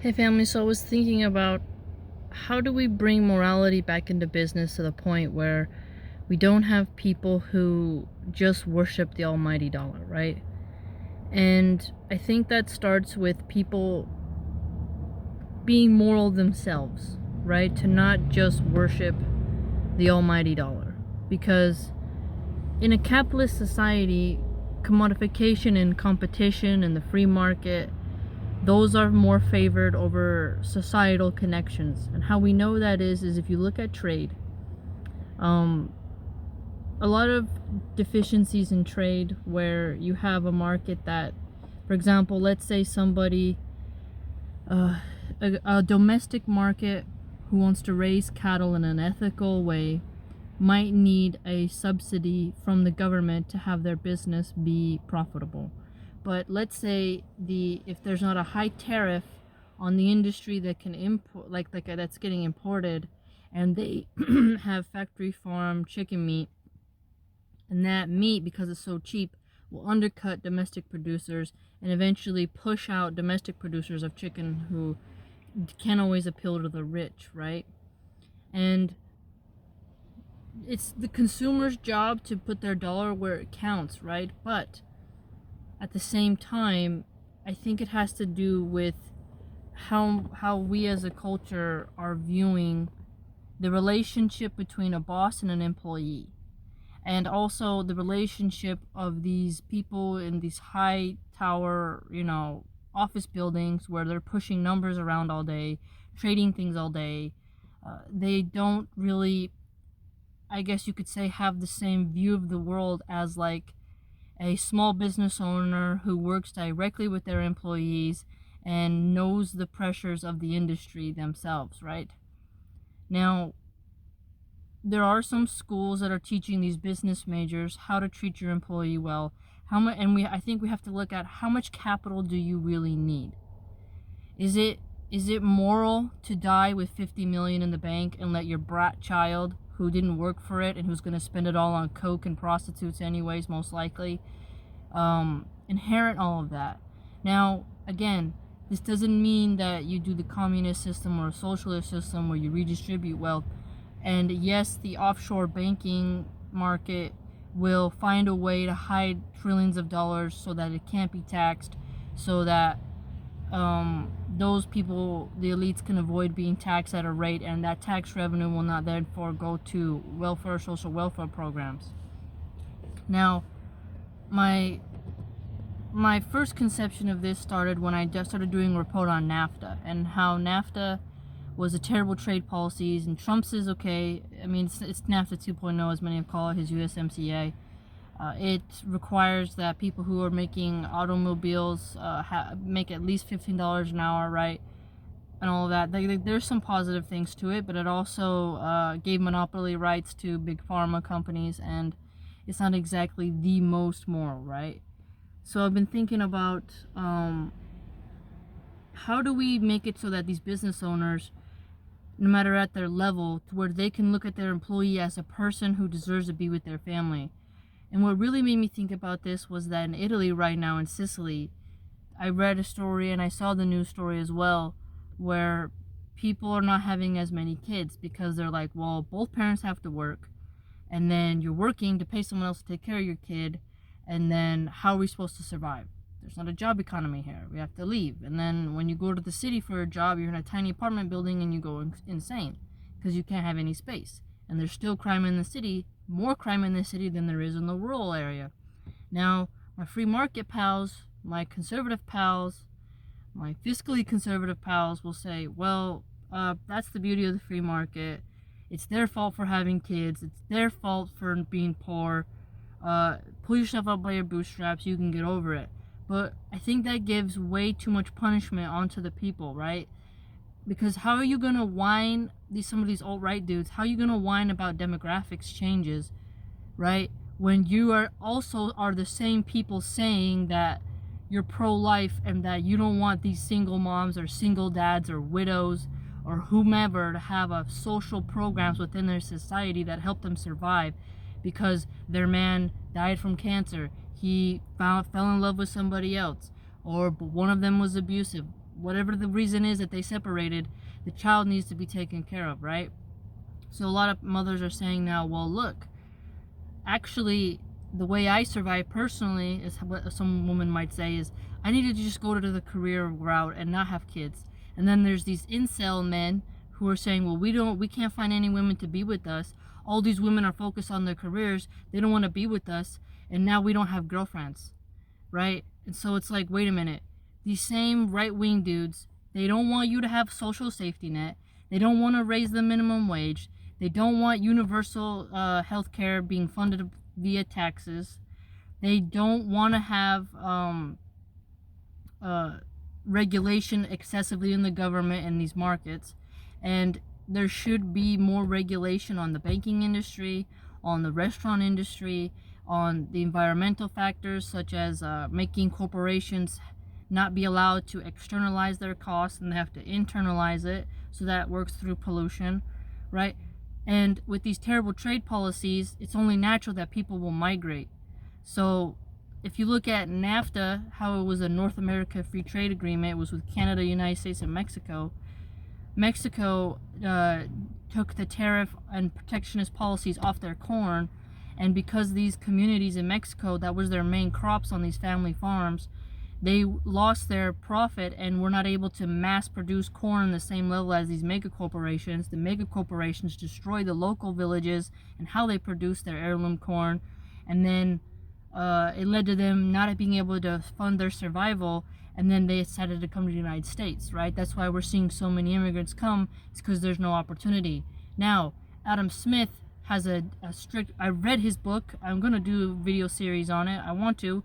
Hey family, so I was thinking about how do we bring morality back into business to the point where we don't have people who just worship the almighty dollar, right? And I think that starts with people being moral themselves, right? To not just worship the almighty dollar. Because in a capitalist society, commodification and competition and the free market, those are more favored over societal connections. And how we know that is if you look at trade, um, a lot of deficiencies in trade where you have a market that, for example, let's say somebody, a domestic market who wants to raise cattle in an ethical way might need a subsidy from the government to have their business be profitable. But let's say if there's not a high tariff on the industry that can import, like that's getting imported, and they have factory farm chicken meat, and that meat, because it's so cheap, will undercut domestic producers and eventually push out domestic producers of chicken who can't always appeal to the rich, right? And it's the consumer's job to put their dollar where it counts, right? But at the same time, I think it has to do with how we as a culture are viewing the relationship between a boss and an employee, and also the relationship of these people in these high tower, office buildings where they're pushing numbers around all day, trading things all day. They don't really, I guess you could say, have the same view of the world as like a small business owner who works directly with their employees and knows the pressures of the industry themselves, right? Now, there are some schools that are teaching these business majors how to treat your employee well. I think we have to look at how much capital do you really need? Is it moral to die with 50 million in the bank and let your brat child who didn't work for it and who's going to spend it all on coke and prostitutes anyways, most likely, inherit all of that? Now, again, this doesn't mean that you do the communist system or a socialist system where you redistribute wealth. And yes, the offshore banking market will find a way to hide trillions of dollars so that it can't be taxed, so that those people, the elites, can avoid being taxed at a rate, and that tax revenue will not therefore go to welfare, social welfare programs. Now, my first conception of this started when I just started doing a report on NAFTA and how NAFTA was a terrible trade policies, and Trump's is okay. I mean, it's NAFTA 2.0, as many have called it, his USMCA. It requires that people who are making automobiles make at least $15 an hour, right? And all of that. There's some positive things to it, but it also gave monopoly rights to big pharma companies, and it's not exactly the most moral, right? So I've been thinking about how do we make it so that these business owners, no matter at their level, to where they can look at their employee as a person who deserves to be with their family. And what really made me think about this was that in Italy right now, in Sicily, I read a story and I saw the news story as well, where people are not having as many kids because they're like, well, both parents have to work, and then you're working to pay someone else to take care of your kid, and then how are we supposed to survive? There's not a job economy here. We have to leave. And then when you go to the city for a job, you're in a tiny apartment building and you go insane because you can't have any space. And there's still crime in the city, more crime in the city than there is in the rural area. Now, my free market pals, my conservative pals, my fiscally conservative pals will say, well, that's the beauty of the free market. It's their fault for having kids. It's their fault for being poor. Pull yourself up by your bootstraps. You can get over it. But I think that gives way too much punishment onto the people, right? Because how are you going to whine, some of these alt-right dudes, how are you going to whine about demographics changes, right? When you are the same people saying that you're pro-life and that you don't want these single moms or single dads or widows or whomever to have social programs within their society that help them survive because their man died from cancer, he fell in love with somebody else, or one of them was abusive, whatever the reason is that they separated, the child needs to be taken care of, right? So a lot of mothers are saying now, well, look, actually, the way I survive personally is what some woman might say is, I needed to just go to the career route and not have kids. And then there's these incel men who are saying, well, we can't find any women to be with us. All these women are focused on their careers. They don't want to be with us. And now we don't have girlfriends, right? And so it's like, wait a minute. These same right-wing dudes, they don't want you to have social safety net. They don't want to raise the minimum wage. They don't want universal health care being funded via taxes. They don't want to have regulation excessively in the government and these markets. And there should be more regulation on the banking industry, on the restaurant industry, on the environmental factors, such as making corporations not be allowed to externalize their costs and they have to internalize it, so that works through pollution, right? And with these terrible trade policies, it's only natural that people will migrate. So if you look at NAFTA, how it was a North America free trade agreement, it was with Canada, United States, and Mexico. Mexico took the tariff and protectionist policies off their corn, and because these communities in Mexico, that was their main crops on these family farms, they lost their profit and were not able to mass produce corn on the same level as these mega corporations. The mega corporations destroy the local villages and how they produce their heirloom corn, and then it led to them not being able to fund their survival, and then they decided to come to the United States, right? That's why we're seeing so many immigrants come. It's because there's no opportunity. Now, Adam Smith has a strict, I read his book, I'm going to do a video series on it, I want to,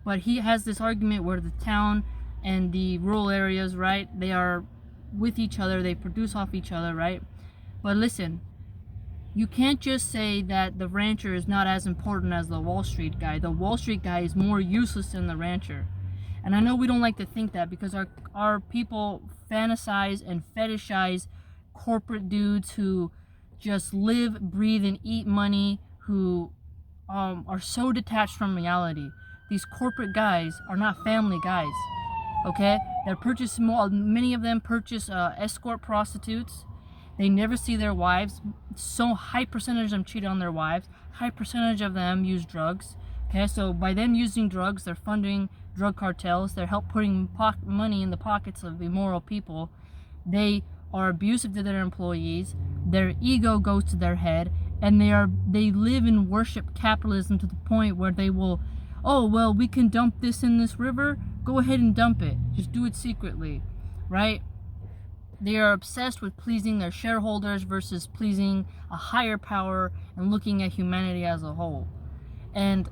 but he has this argument where the town and the rural areas, right, they are with each other, they produce off each other, right? But listen, you can't just say that the rancher is not as important as the Wall Street guy. The Wall Street guy is more useless than the rancher. And I know we don't like to think that because our people fantasize and fetishize corporate dudes who just live, breathe, and eat money, who are so detached from reality. These corporate guys are not family guys, okay? Many of them purchase escort prostitutes. They never see their wives. So high percentage of them cheat on their wives. High percentage of them use drugs. Okay, so by them using drugs, they're funding drug cartels. They're putting money in the pockets of immoral people. They are abusive to their employees. Their ego goes to their head, and they live and worship capitalism to the point where they will, oh well, we can dump this in this river. Go ahead and dump it. Just do it secretly, right? They are obsessed with pleasing their shareholders versus pleasing a higher power and looking at humanity as a whole. And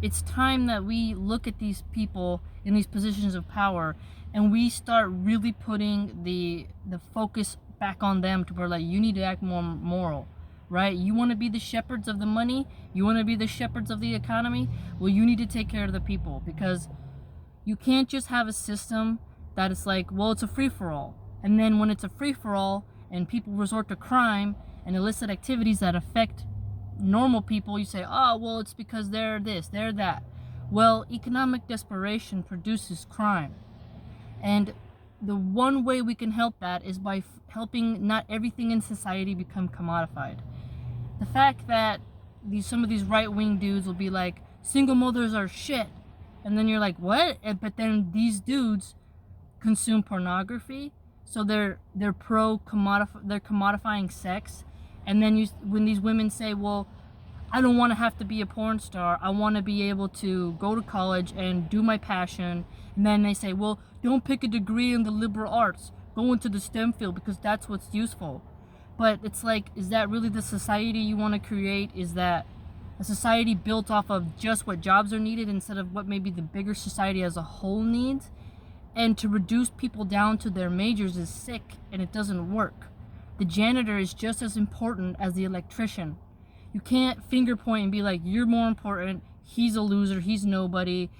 it's time that we look at these people in these positions of power and we start really putting the focus back on them, to where like, you need to act more moral, right? You want to be the shepherds of the money? You want to be the shepherds of the economy? Well, you need to take care of the people, because you can't just have a system that it's like, well, it's a free-for-all. And then when it's a free-for-all and people resort to crime and illicit activities that affect normal people, you say, oh, well, it's because they're this, they're that. Well, economic desperation produces crime. And the one way we can help that is by helping not everything in society become commodified. The fact that some of these right-wing dudes will be like, single mothers are shit. And then you're like, what? But then these dudes consume pornography. So they're commodifying sex. And then when these women say, well, I don't want to have to be a porn star, I want to be able to go to college and do my passion. And then they say, well, don't pick a degree in the liberal arts, go into the STEM field because that's what's useful. But it's like, is that really the society you want to create? Is that a society built off of just what jobs are needed instead of what maybe the bigger society as a whole needs? And to reduce people down to their majors is sick, and it doesn't work. The janitor is just as important as the electrician. You can't finger point and be like, you're more important, he's a loser, he's nobody.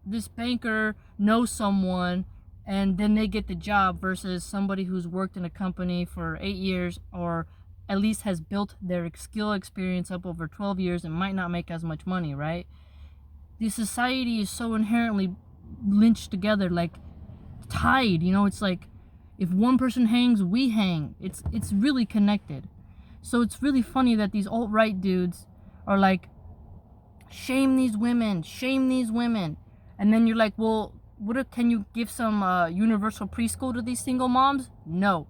This banker knows someone, and then they get the job, versus somebody who's worked in a company for 8 years, or at least has built their skill experience up over 12 years and might not make as much money, right? The society is so inherently lynched together. Like, tied, you know. It's like if one person hangs, we hang. It's really connected. So it's really funny that these alt-right dudes are like, shame these women, shame these women. And then you're like, well, can you give some universal preschool to these single moms? No.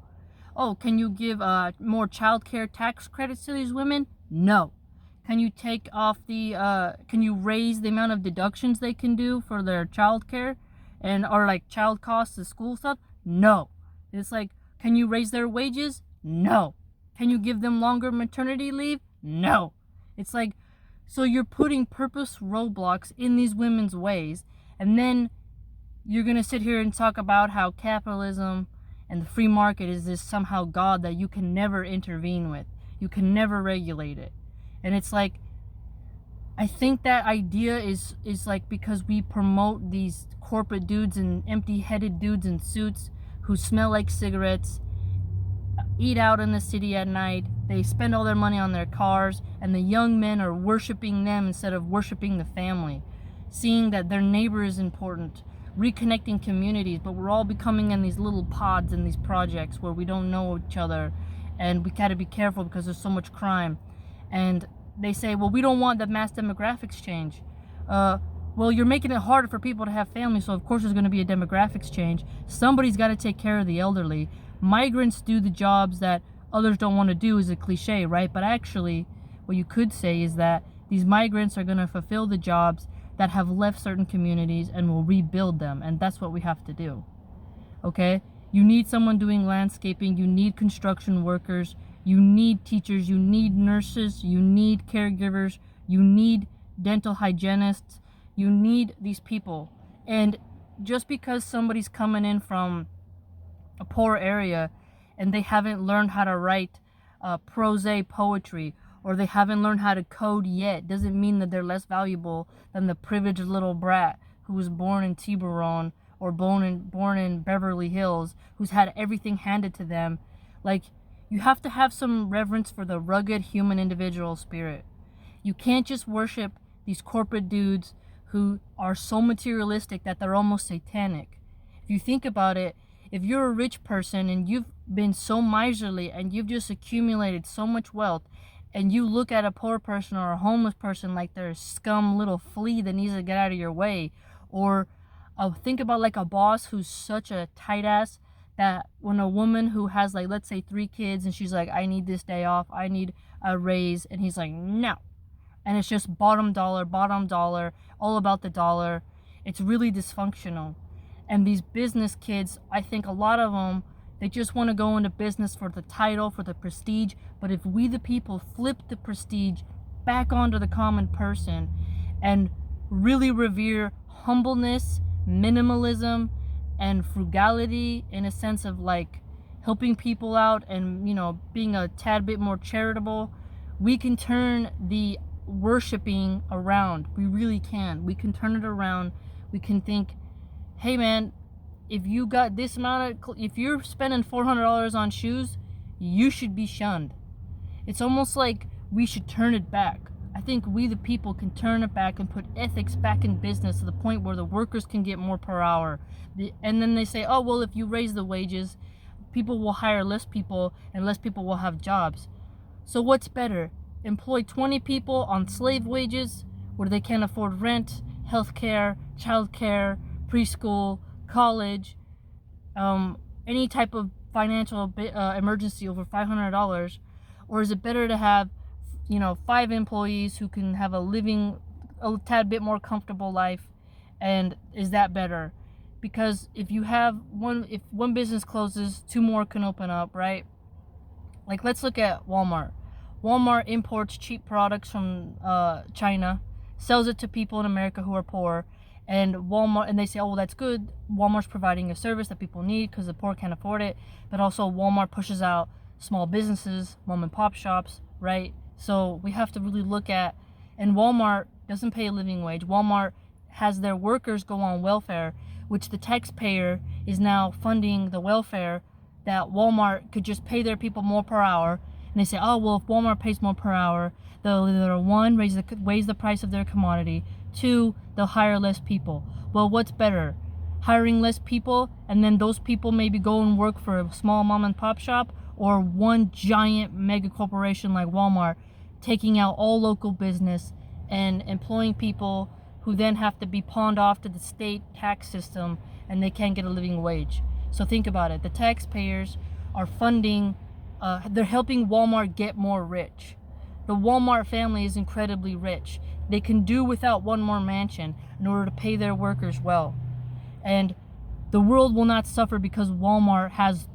Oh, can you give more childcare tax credits to these women? No. Can you take off can you raise the amount of deductions they can do for their childcare or like child costs and school stuff? No. It's like, can you raise their wages? No. Can you give them longer maternity leave? No. It's like, so you're putting purpose roadblocks in these women's ways, and then you're going to sit here and talk about how capitalism and the free market is this somehow God that you can never intervene with. You can never regulate it. And it's like, I think that idea is like because we promote these corporate dudes and empty-headed dudes in suits who smell like cigarettes, eat out in the city at night, they spend all their money on their cars, and the young men are worshiping them instead of worshiping the family, seeing that their neighbor is important, reconnecting communities. But we're all becoming in these little pods in these projects where we don't know each other, and we gotta be careful because there's so much crime. And they say, well, we don't want the mass demographics change. Well, you're making it harder for people to have families, so of course there's going to be a demographics change. Somebody's got to take care of the elderly. Migrants do the jobs that others don't want to do is a cliche, right? But actually, what you could say is that these migrants are going to fulfill the jobs that have left certain communities and will rebuild them, and that's what we have to do. Okay? You need someone doing landscaping, you need construction workers, you need teachers, you need nurses, you need caregivers, you need dental hygienists, you need these people. And just because somebody's coming in from a poor area and they haven't learned how to write prose poetry, or they haven't learned how to code yet, doesn't mean that they're less valuable than the privileged little brat who was born in Tiburon or born in Beverly Hills, who's had everything handed to them. Like, you have to have some reverence for the rugged human individual spirit. You can't just worship these corporate dudes who are so materialistic that they're almost satanic. If you think about it, if you're a rich person and you've been so miserly and you've just accumulated so much wealth, and you look at a poor person or a homeless person like they're a scum little flea that needs to get out of your way, or think about like a boss who's such a tight ass that when a woman who has, like, let's say 3 kids and she's like, I need this day off, I need a raise, and he's like, no. And it's just bottom dollar, all about the dollar. It's really dysfunctional. And these business kids, I think a lot of them, they just want to go into business for the title, for the prestige. But if we the people flip the prestige back onto the common person and really revere humbleness, minimalism, and frugality in a sense of like helping people out and, you know, being a tad bit more charitable, we can turn the worshiping around. We really can. We can turn it around. We can think, hey man, if you got this amount of, if you're spending $400 on shoes, you should be shunned. It's almost like we should turn it back. I think we the people can turn it back and put ethics back in business to the point where the workers can get more per hour. And then they say, oh, well, if you raise the wages, people will hire less people and less people will have jobs. So what's better? Employ 20 people on slave wages where they can't afford rent, healthcare, childcare, preschool, college, any type of financial emergency over $500? Or is it better to have, 5 employees who can have a tad bit more comfortable life? And is that better? Because if one business closes, 2 more can open up, right? Like, let's look at Walmart. Walmart imports cheap products from China, sells it to people in America who are poor, and they say, oh, well, that's good. Walmart's providing a service that people need because the poor can't afford it. But also Walmart pushes out small businesses, mom and pop shops, right? So we have to really look at, and Walmart doesn't pay a living wage. Walmart has their workers go on welfare, which the taxpayer is now funding the welfare that Walmart could just pay their people more per hour. And they say, oh, well, if Walmart pays more per hour, they'll either 1, raise the price of their commodity, 2, they'll hire less people. Well, what's better? hiring less people, and then those people maybe go and work for a small mom and pop shop, or one giant mega corporation like Walmart taking out all local business and employing people who then have to be pawned off to the state tax system, and they can't get a living wage. So think about it. The taxpayers are funding, they're helping Walmart get more rich. The Walmart family is incredibly rich. They can do without one more mansion in order to pay their workers well. And the world will not suffer because Walmart has,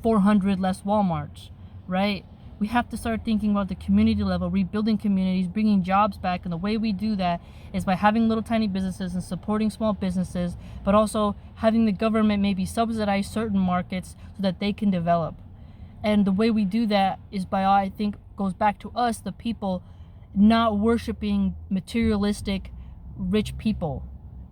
400 less Walmarts, right? We have to start thinking about the community level, rebuilding communities, bringing jobs back. And the way we do that is by having little tiny businesses and supporting small businesses, but also having the government maybe subsidize certain markets so that they can develop. And the way we do that is by, I think, goes back to us, the people, not worshiping materialistic rich people.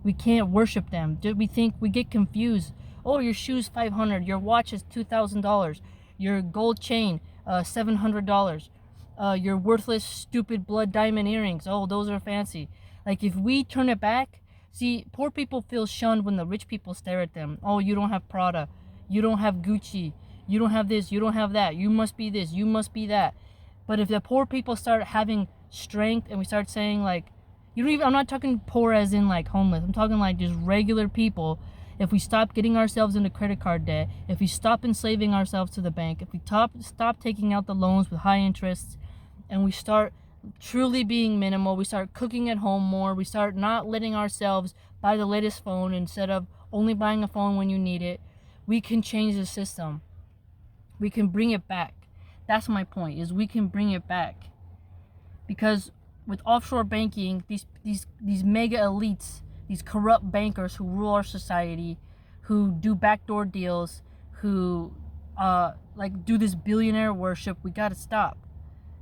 We can't worship them. We think, we get confused. Oh, your shoe's $500, your watch is $2,000, your gold chain $700, your worthless stupid blood diamond earrings, oh, those are fancy. Like, if we turn it back, see, poor people feel shunned when the rich people stare at them. Oh, you don't have Prada, you don't have Gucci, you don't have this, you don't have that, you must be this, you must be that. But if the poor people start having strength, and we start saying, like, I'm not talking poor as in like homeless, I'm talking like just regular people. If we stop getting ourselves into credit card debt, if we stop enslaving ourselves to the bank, if we stop taking out the loans with high interests, and we start truly being minimal, we start cooking at home more, we start not letting ourselves buy the latest phone instead of only buying a phone when you need it, we can change the system. We can bring it back. That's my point, is we can bring it back. Because with offshore banking, these mega elites, these corrupt bankers who rule our society, who do backdoor deals, who do this billionaire worship, we gotta stop.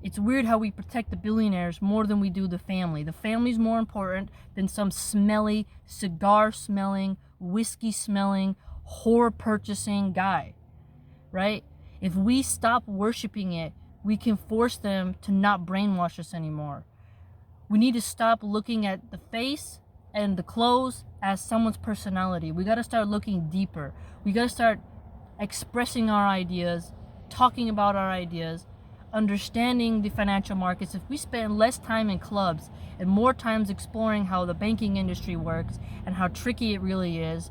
It's weird how we protect the billionaires more than we do the family. The family's more important than some smelly, cigar-smelling, whiskey-smelling, whore-purchasing guy, right? If we stop worshiping it, we can force them to not brainwash us anymore. We need to stop looking at the face and the clothes as someone's personality. We got to start looking deeper. We got to start expressing our ideas, talking about our ideas, understanding the financial markets. If we spend less time in clubs and more times exploring how the banking industry works and how tricky it really is,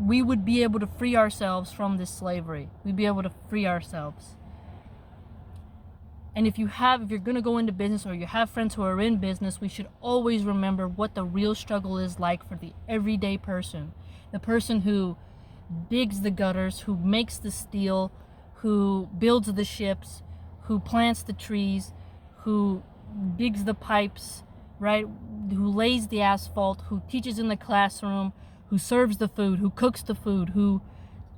we would be able to free ourselves from this slavery. We'd be able to free ourselves. And if you're going to go into business, or you have friends who are in business, we should always remember what the real struggle is like for the everyday person. The person who digs the gutters, who makes the steel, who builds the ships, who plants the trees, who digs the pipes, right? Who lays the asphalt, who teaches in the classroom, who serves the food, who cooks the food, who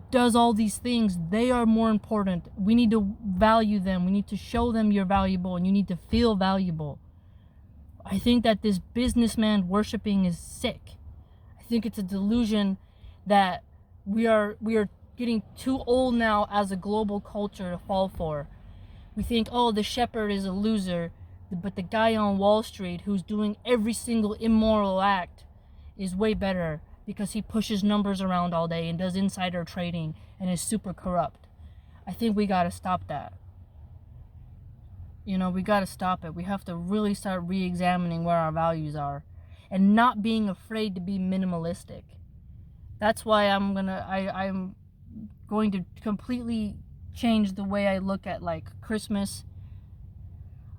does all these things. They are more important. We need to value them. We need to show them you're valuable, and you need to feel valuable. I think that this businessman worshiping is sick. I think it's a delusion that we are getting too old now as a global culture to fall for. We think, oh, the shepherd is a loser, but the guy on Wall Street who's doing every single immoral act is way better, because he pushes numbers around all day and does insider trading and is super corrupt. I think we gotta stop that. We gotta stop it. We have to really start re-examining where our values are and not being afraid to be minimalistic. That's why I'm going to completely change the way I look at like Christmas.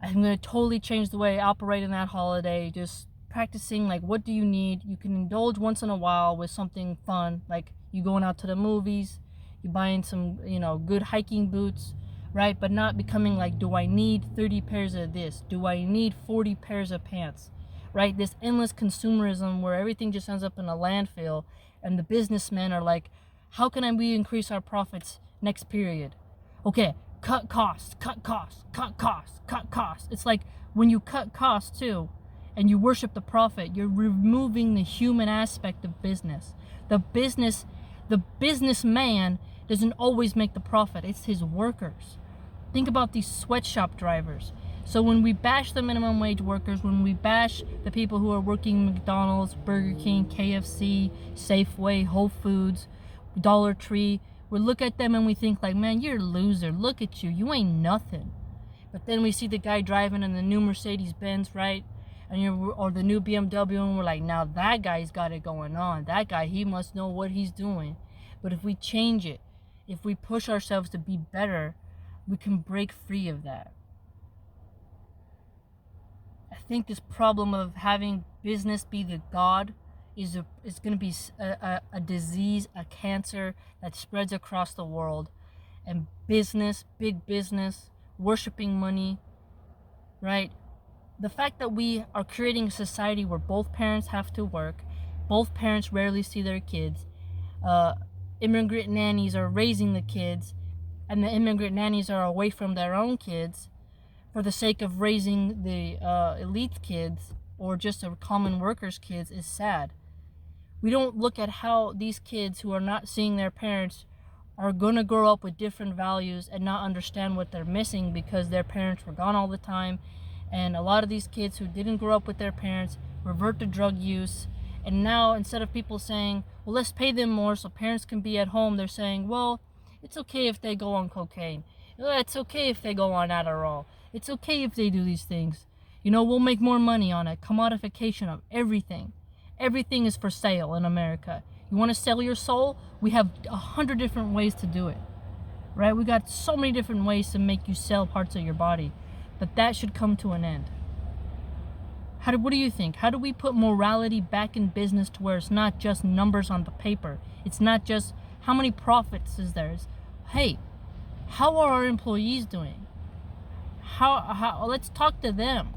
I'm going to totally change the way I operate in that holiday. Just practicing, like, what do you need? You can indulge once in a while with something fun, like you going out to the movies, you buying some, good hiking boots, right? But not becoming like, do I need 30 pairs of this? Do I need 40 pairs of pants? Right? This endless consumerism where everything just ends up in a landfill, and the businessmen are like, how can we increase our profits next period? Okay, cut costs. It's like, when you cut costs too, and you worship the profit, you're removing the human aspect of business. The businessman doesn't always make the profit. It's his workers. Think about these sweatshop drivers. So when we bash the minimum wage workers, when we bash the people who are working McDonald's, Burger King, KFC, Safeway, Whole Foods, Dollar Tree, we look at them and we think like, man, you're a loser. Look at you. You ain't nothing. But then we see the guy driving in the new Mercedes-Benz, right? Or the new BMW, and we're like, now that guy's got it going on. That guy, he must know what he's doing. But if we change it, if we push ourselves to be better, we can break free of that. I think this problem of having business be the god is going to be a disease, a cancer that spreads across the world. And business, big business, worshiping money, right? The fact that we are creating a society where both parents have to work, both parents rarely see their kids, immigrant nannies are raising the kids, and the immigrant nannies are away from their own kids for the sake of raising the elite kids or just the common workers' kids is sad. We don't look at how these kids who are not seeing their parents are going to grow up with different values and not understand what they're missing because their parents were gone all the time. And a lot of these kids who didn't grow up with their parents revert to drug use. And now instead of people saying, well, let's pay them more so parents can be at home, they're saying, well, it's okay if they go on cocaine. It's okay if they go on Adderall. It's okay if they do these things. We'll make more money on it. Commodification of everything. Everything is for sale in America. You want to sell your soul? We have 100 different ways to do it, right? We got so many different ways to make you sell parts of your body, but that should come to an end. What do you think? How do we put morality back in business to where it's not just numbers on the paper? It's not just how many profits is there. Hey, how are our employees doing? How? Let's talk to them.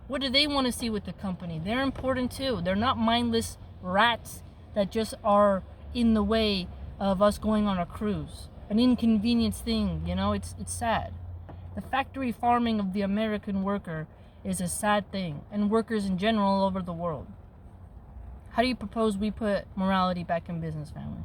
What do they want to see with the company? They're important too. They're not mindless rats that just are in the way of us going on a cruise. An inconvenience thing, it's sad. The factory farming of the American worker is a sad thing, and workers in general all over the world. How do you propose we put morality back in business, family?